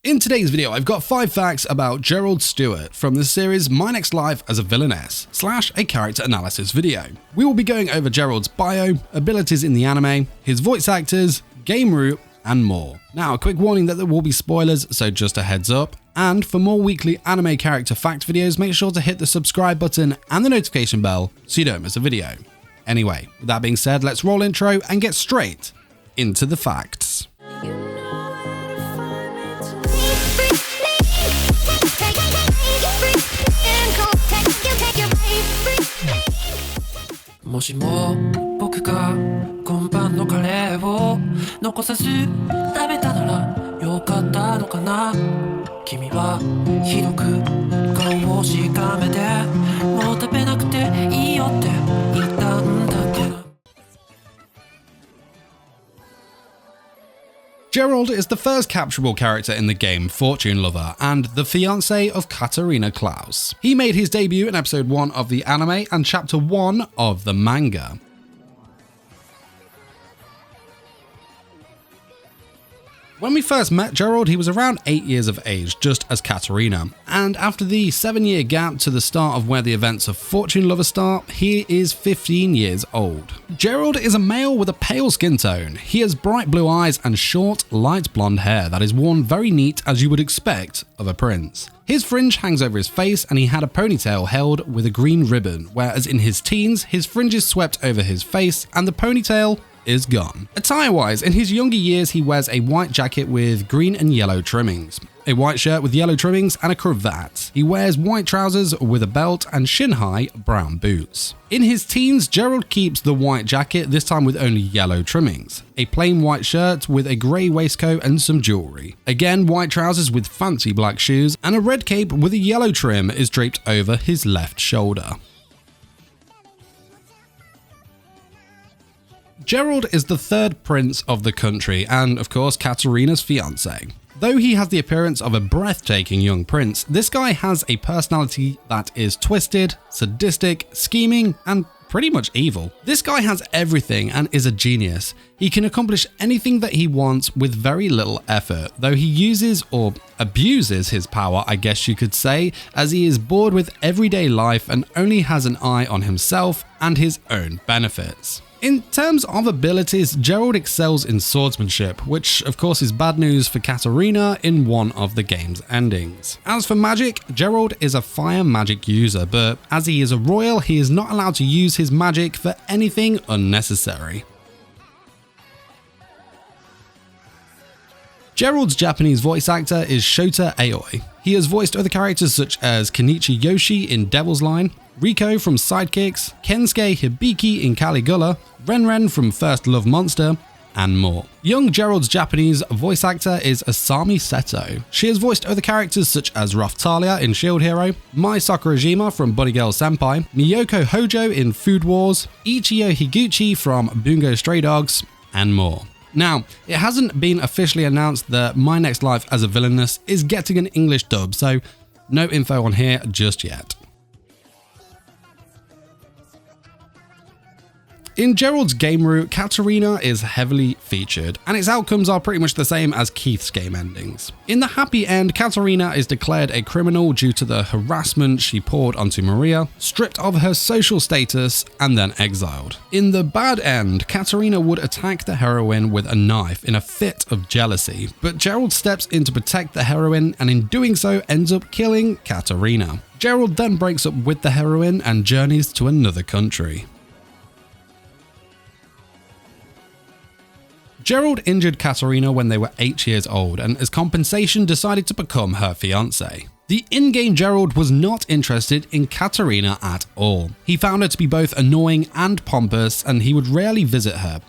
In today's video, I've got 5 facts about Gerald Stuart from the series My Next Life as a Villainess / a character analysis video. We will be going over Gerald's bio, abilities in the anime, his voice actors, game route, and more. Now, a quick warning that there will be spoilers, so just a heads up. And for more weekly anime character fact videos, make sure to hit the subscribe button and the notification bell so you don't miss a video. Anyway, with that being said, let's roll intro and get straight into the facts. Gerald is the first capturable character in the game Fortune Lover and the fiancé of Katerina Klaus. He made his debut in episode 1 of the anime and chapter 1 of the manga. When we first met Gerald, he was around 8 years of age, just as Katerina, and after the 7-year gap to the start of where the events of Fortune Lover start, he is 15 years old. Gerald is a male with a pale skin tone. He has bright blue eyes and short, light blonde hair that is worn very neat as you would expect of a prince. His fringe hangs over his face and he had a ponytail held with a green ribbon, whereas in his teens, his fringe is swept over his face and the ponytail is gone. Attire-wise, in his younger years he wears a white jacket with green and yellow trimmings, a white shirt with yellow trimmings and a cravat. He wears white trousers with a belt and shin-high brown boots. In his teens, Gerald keeps the white jacket, this time with only yellow trimmings, a plain white shirt with a grey waistcoat and some jewellery. Again, white trousers with fancy black shoes, and a red cape with a yellow trim is draped over his left shoulder. Gerald is the third prince of the country and, of course, Katerina's fiancé. Though he has the appearance of a breathtaking young prince, this guy has a personality that is twisted, sadistic, scheming, and pretty much evil. This guy has everything and is a genius. He can accomplish anything that he wants with very little effort, though he uses or abuses his power, I guess you could say, as he is bored with everyday life and only has an eye on himself and his own benefits. In terms of abilities, Gerald excels in swordsmanship, which of course is bad news for Katerina in one of the game's endings. As for magic, Gerald is a fire magic user, but as he is a royal, he is not allowed to use his magic for anything unnecessary. Gerald's Japanese voice actor is Shota Aoi. He has voiced other characters such as Kenichi Yoshi in Devil's Line, Riko from Sidekicks, Kensuke Hibiki in Caligula, Renren from First Love Monster, and more. Young Gerald's Japanese voice actor is Asami Seto. She has voiced other characters such as Raphtalia in Shield Hero, Mai Sakurajima from Bunny Girl Senpai, Miyoko Hojo in Food Wars, Ichiyo Higuchi from Bungo Stray Dogs, and more. Now, it hasn't been officially announced that My Next Life as a Villainess is getting an English dub, so no info on here just yet. In Gerald's game route, Katerina is heavily featured, and its outcomes are pretty much the same as Keith's game endings. In the happy end, Katerina is declared a criminal due to the harassment she poured onto Maria, stripped of her social status, and then exiled. In the bad end, Katerina would attack the heroine with a knife in a fit of jealousy, but Gerald steps in to protect the heroine and in doing so ends up killing Katerina. Gerald then breaks up with the heroine and journeys to another country. Gerald injured Katerina when they were 8 years old and as compensation decided to become her fiancé. The in-game Gerald was not interested in Katerina at all. He found her to be both annoying and pompous and he would rarely visit her,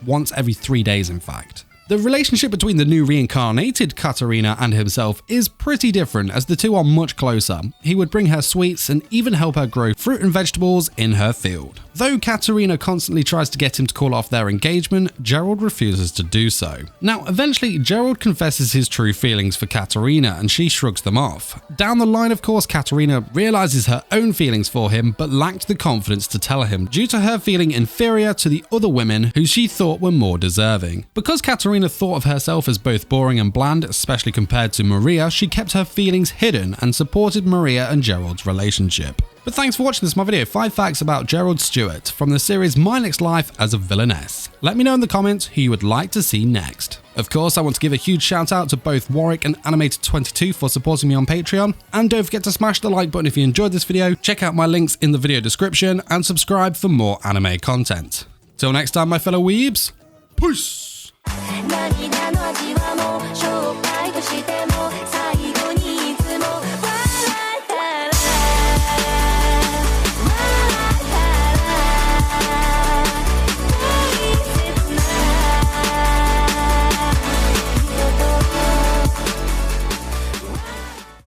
once every 3 days in fact. The relationship between the new reincarnated Katerina and himself is pretty different as the two are much closer. He would bring her sweets and even help her grow fruit and vegetables in her field. Though Katerina constantly tries to get him to call off their engagement, Gerald refuses to do so. Now, eventually, Gerald confesses his true feelings for Katerina and she shrugs them off. Down the line, of course, Katerina realizes her own feelings for him but lacked the confidence to tell him due to her feeling inferior to the other women who she thought were more deserving. Because Katerina Katerina thought of herself as both boring and bland, especially compared to Maria, she kept her feelings hidden and supported Maria and Gerald's relationship. But thanks for watching this my video, 5 facts about Gerald Stuart from the series My Next Life as a Villainess. Let me know in the comments who you would like to see next. Of course, I want to give a huge shout out to both Warwick and Animated22 for supporting me on Patreon, and don't forget to smash the like button if you enjoyed this video, check out my links in the video description, and subscribe for more anime content. Till next time, my fellow weebs, peace!